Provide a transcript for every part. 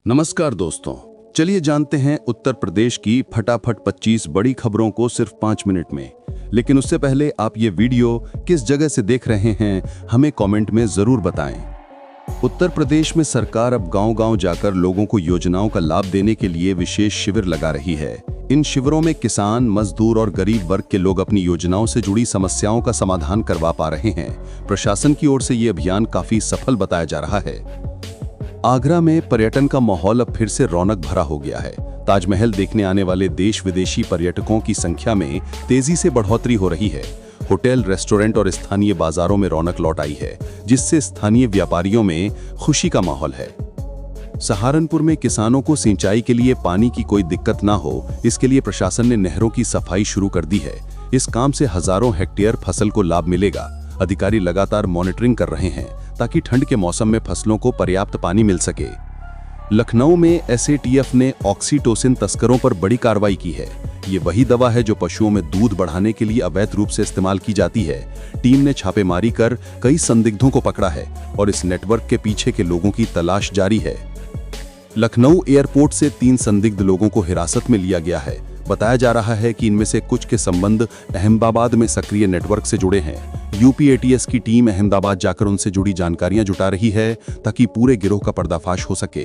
नमस्कार दोस्तों, चलिए जानते हैं उत्तर प्रदेश की फटाफट 25 बड़ी खबरों को सिर्फ 5 मिनट में। लेकिन उससे पहले आप ये वीडियो किस जगह से देख रहे हैं हमें कमेंट में जरूर बताएं। उत्तर प्रदेश में सरकार अब गांव-गांव जाकर लोगों को योजनाओं का लाभ देने के लिए विशेष शिविर लगा रही है। इन शिविरों में किसान, मजदूर और गरीब वर्ग के लोग अपनी योजनाओं से जुड़ी समस्याओं का समाधान करवा पा रहे हैं। प्रशासन की ओर से ये अभियान काफी सफल बताया जा रहा है। आगरा में पर्यटन का माहौल अब फिर से रौनक भरा हो गया है। ताजमहल देखने आने वाले देश विदेशी पर्यटकों की संख्या में तेजी से बढ़ोतरी हो रही है। होटल, रेस्टोरेंट और स्थानीय बाजारों में रौनक लौट आई है, जिससे स्थानीय व्यापारियों में खुशी का माहौल है। सहारनपुर में किसानों को सिंचाई के लिए पानी की कोई दिक्कत ना हो, इसके लिए प्रशासन ने नहरों की सफाई शुरू कर दी है। इस काम से हजारों हेक्टेयर फसल को लाभ मिलेगा। अधिकारी लगातार मॉनिटरिंग कर रहे हैं ताकि ठंड के मौसम में फसलों को पर्याप्त पानी मिल सके। लखनऊ में एसएटीएफ ने ऑक्सीटोसिन तस्करों पर बड़ी कार्रवाई की है। ये वही दवा है जो पशुओं में दूध बढ़ाने के लिए अवैध रूप से इस्तेमाल की जाती है। टीम ने छापेमारी कर कई संदिग्धों को पकड़ा है और इस नेटवर्क के पीछे के लोगों की तलाश जारी है। लखनऊ एयरपोर्ट से 3 संदिग्ध लोगों को हिरासत में लिया गया है। बताया जा रहा है कि इनमें से कुछ के संबंध अहमदाबाद में सक्रिय नेटवर्क से जुड़े हैं। यूपी एटीएस की टीम अहमदाबाद जाकर उनसे जुड़ी जानकारियां जुटा रही है ताकि पूरे गिरोह का पर्दाफाश हो सके।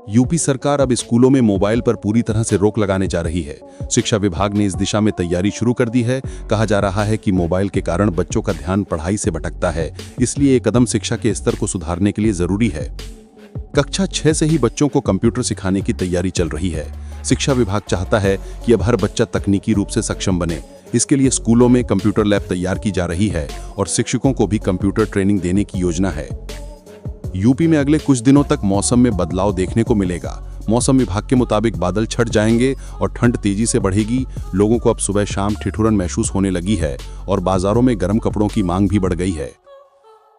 यूपी सरकार अब स्कूलों में मोबाइल पर पूरी तरह से रोक लगाने जा रही है। शिक्षा विभाग ने इस दिशा में तैयारी शुरू कर दी है। कहा जा रहा है कि मोबाइल के कारण बच्चों का ध्यान पढ़ाई से भटकता है, इसलिए ये कदम शिक्षा के स्तर को सुधारने के लिए जरूरी है। कक्षा 6 से ही बच्चों को कंप्यूटर सिखाने की तैयारी चल रही है। शिक्षा विभाग चाहता है कि अब हर बच्चा तकनीकी रूप से सक्षम बने। इसके लिए स्कूलों में कंप्यूटर लैब तैयार की जा रही है और शिक्षकों को भी कंप्यूटर ट्रेनिंग देने की योजना है। यूपी में अगले कुछ दिनों तक मौसम में बदलाव देखने को मिलेगा। मौसम विभाग के मुताबिक बादल छट जाएंगे और ठंड तेजी से बढ़ेगी। लोगों को अब सुबह शाम ठिठुरन महसूस होने लगी है और बाजारों में गर्म कपड़ों की मांग भी बढ़ गई है।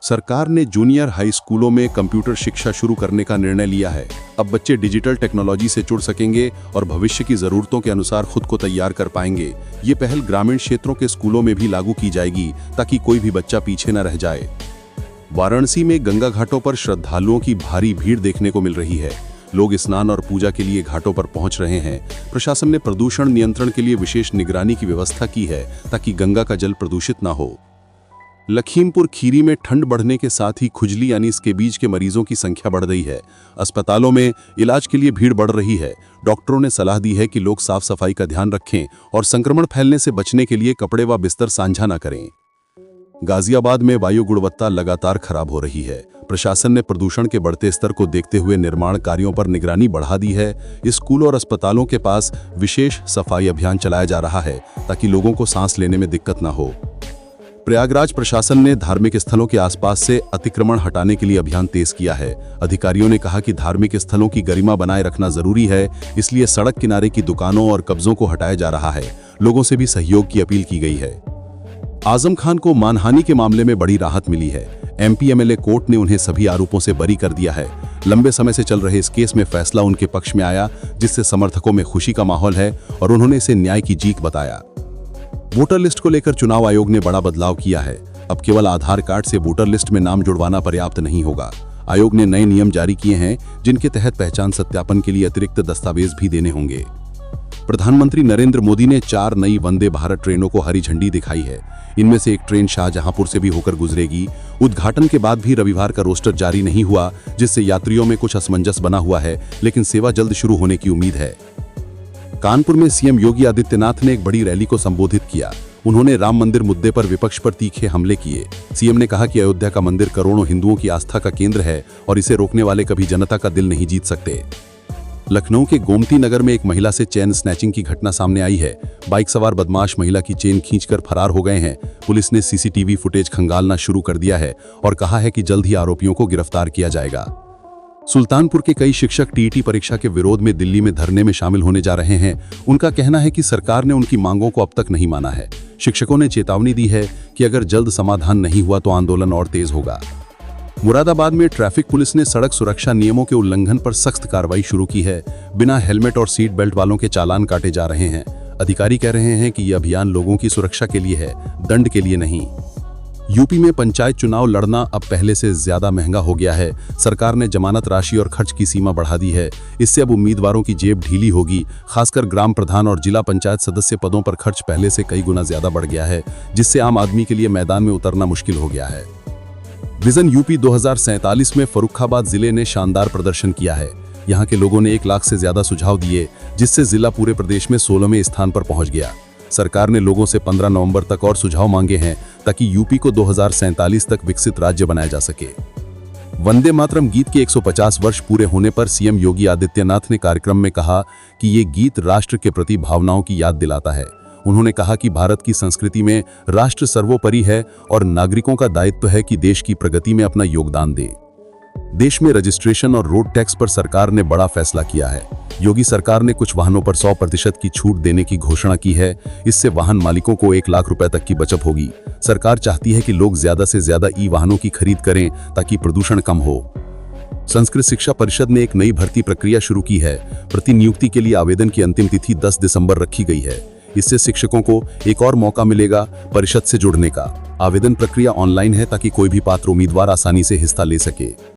सरकार ने जूनियर हाई स्कूलों में कंप्यूटर शिक्षा शुरू करने का निर्णय लिया है। अब बच्चे डिजिटल टेक्नोलॉजी से जुड़ सकेंगे और भविष्य की जरूरतों के अनुसार खुद को तैयार कर पाएंगे। ये पहल ग्रामीण क्षेत्रों के स्कूलों में भी लागू की जाएगी ताकि कोई भी बच्चा पीछे न रह जाए। वाराणसी में गंगा घाटों पर श्रद्धालुओं की भारी भीड़ देखने को मिल रही है। लोग स्नान और पूजा के लिए घाटों पर पहुंच रहे हैं। प्रशासन ने प्रदूषण नियंत्रण के लिए विशेष निगरानी की व्यवस्था की है ताकि गंगा का जल प्रदूषित न हो। लखीमपुर खीरी में ठंड बढ़ने के साथ ही खुजली यानी स्केबीज के मरीजों की संख्या बढ़ गई है। अस्पतालों में इलाज के लिए भीड़ बढ़ रही है। डॉक्टरों ने सलाह दी है कि लोग साफ सफाई का ध्यान रखें और संक्रमण फैलने से बचने के लिए कपड़े व बिस्तर साझा न करें। गाजियाबाद में वायु गुणवत्ता लगातार खराब हो रही है। प्रशासन ने प्रदूषण के बढ़ते स्तर को देखते हुए निर्माण कार्यों पर निगरानी बढ़ा दी है। स्कूलों और अस्पतालों के पास विशेष सफाई अभियान चलाया जा रहा है ताकि लोगों को सांस लेने में दिक्कत न हो। प्रयागराज प्रशासन ने धार्मिक स्थलों के आसपास से अतिक्रमण हटाने के लिए अभियान तेज किया है। अधिकारियों ने कहा कि धार्मिक स्थलों की गरिमा बनाए रखना जरूरी है, इसलिए सड़क किनारे की दुकानों और कब्जों को हटाया जा रहा है। लोगों से भी सहयोग की अपील की गई है। आजम खान को मानहानि के मामले में बड़ी राहत मिली है। एमपी एमएलए कोर्ट ने उन्हें सभी आरोपों से बरी कर दिया है। लंबे समय से चल रहे इस केस में फैसला उनके पक्ष में आया, जिससे समर्थकों में खुशी का माहौल है और उन्होंने इसे न्याय की जीत बताया। वोटर लिस्ट को लेकर चुनाव आयोग ने बड़ा बदलाव किया है। अब केवल आधार कार्ड से वोटर लिस्ट में नाम जुड़वाना पर्याप्त नहीं होगा। आयोग ने नए नियम जारी किए हैं, जिनके तहत पहचान सत्यापन के लिए अतिरिक्त दस्तावेज भी देने होंगे। प्रधानमंत्री नरेंद्र मोदी ने 4 नई वंदे भारत ट्रेनों को हरी झंडी दिखाई है। इनमें से एक ट्रेन शाहजहांपुर से भी होकर गुजरेगी। उद्घाटन के बाद भी रविवार का रोस्टर जारी नहीं हुआ, जिससे यात्रियों में कुछ असमंजस बना हुआ है, लेकिन सेवा जल्द शुरू होने की उम्मीद है। कानपुर में सीएम योगी आदित्यनाथ ने एक बड़ी रैली को संबोधित किया। उन्होंने राम मंदिर मुद्दे पर विपक्ष पर तीखे हमले किए। सीएम ने कहा कि अयोध्या का मंदिर करोड़ों हिंदुओं की आस्था का केंद्र है और इसे रोकने वाले कभी जनता का दिल नहीं जीत सकते। लखनऊ के गोमती नगर में एक महिला से चेन स्नैचिंग की घटना सामने आई है। बाइक सवार बदमाश महिला की चेन खींचकर फरार हो गए हैं। पुलिस ने सीसीटीवी फुटेज खंगालना शुरू कर दिया है और कहा है कि जल्द ही आरोपियों को गिरफ्तार किया जाएगा। सुल्तानपुर के कई शिक्षक टीईटी परीक्षा के विरोध में दिल्ली में धरने में शामिल होने जा रहे हैं। उनका कहना है कि सरकार ने उनकी मांगों को अब तक नहीं माना है। शिक्षकों ने चेतावनी दी है कि अगर जल्द समाधान नहीं हुआ तो आंदोलन और तेज होगा। मुरादाबाद में ट्रैफिक पुलिस ने सड़क सुरक्षा नियमों के उल्लंघन पर सख्त कार्रवाई शुरू की है। बिना हेलमेट और सीट बेल्ट वालों के चालान काटे जा रहे हैं। अधिकारी कह रहे हैं कि यह अभियान लोगों की सुरक्षा के लिए है, दंड के लिए नहीं। यूपी में पंचायत चुनाव लड़ना अब पहले से ज्यादा महंगा हो गया है। सरकार ने जमानत राशि और खर्च की सीमा बढ़ा दी है। इससे अब उम्मीदवारों की जेब ढीली होगी। खासकर ग्राम प्रधान और जिला पंचायत सदस्य पदों पर खर्च पहले से कई गुना ज्यादा बढ़ गया है, जिससे आम आदमी के लिए मैदान में उतरना मुश्किल हो गया है। विजन यूपी 2047 में फर्रुखाबाद जिले ने शानदार प्रदर्शन किया है। यहाँ के लोगों ने 1 लाख से ज्यादा सुझाव दिए, जिससे जिला पूरे प्रदेश में 16वें स्थान पर पहुंच गया। सरकार ने लोगों से 15 नवंबर तक और सुझाव मांगे हैं, ताकि यूपी को 2047 तक विकसित राज्य बनाया जा सके। वंदे मातरम गीत के 150 वर्ष पूरे होने पर सीएम योगी आदित्यनाथ ने कार्यक्रम में कहा कि ये गीत राष्ट्र के प्रति भावनाओं की याद दिलाता है। उन्होंने कहा कि भारत की संस्कृति में राष्ट्र सर्वोपरि है और नागरिकों का दायित्व है कि देश की प्रगति में अपना योगदान दें। देश में रजिस्ट्रेशन और रोड टैक्स पर सरकार ने बड़ा फैसला किया है। योगी सरकार ने कुछ वाहनों पर 100% की छूट देने की घोषणा की है। इससे वाहन मालिकों को 1 लाख रुपए तक की बचत होगी। सरकार चाहती है कि लोग ज्यादा से ज्यादा ई वाहनों की खरीद करें, ताकि प्रदूषण कम हो। संस्कृत शिक्षा परिषद ने एक नई भर्ती प्रक्रिया शुरू की है। प्रतिनियुक्ति के लिए आवेदन की अंतिम तिथि 10 दिसंबर रखी गई है। इससे शिक्षकों को एक और मौका मिलेगा परिषद से जुड़ने का। आवेदन प्रक्रिया ऑनलाइन है, ताकि कोई भी पात्र उम्मीदवार आसानी से हिस्सा ले सके।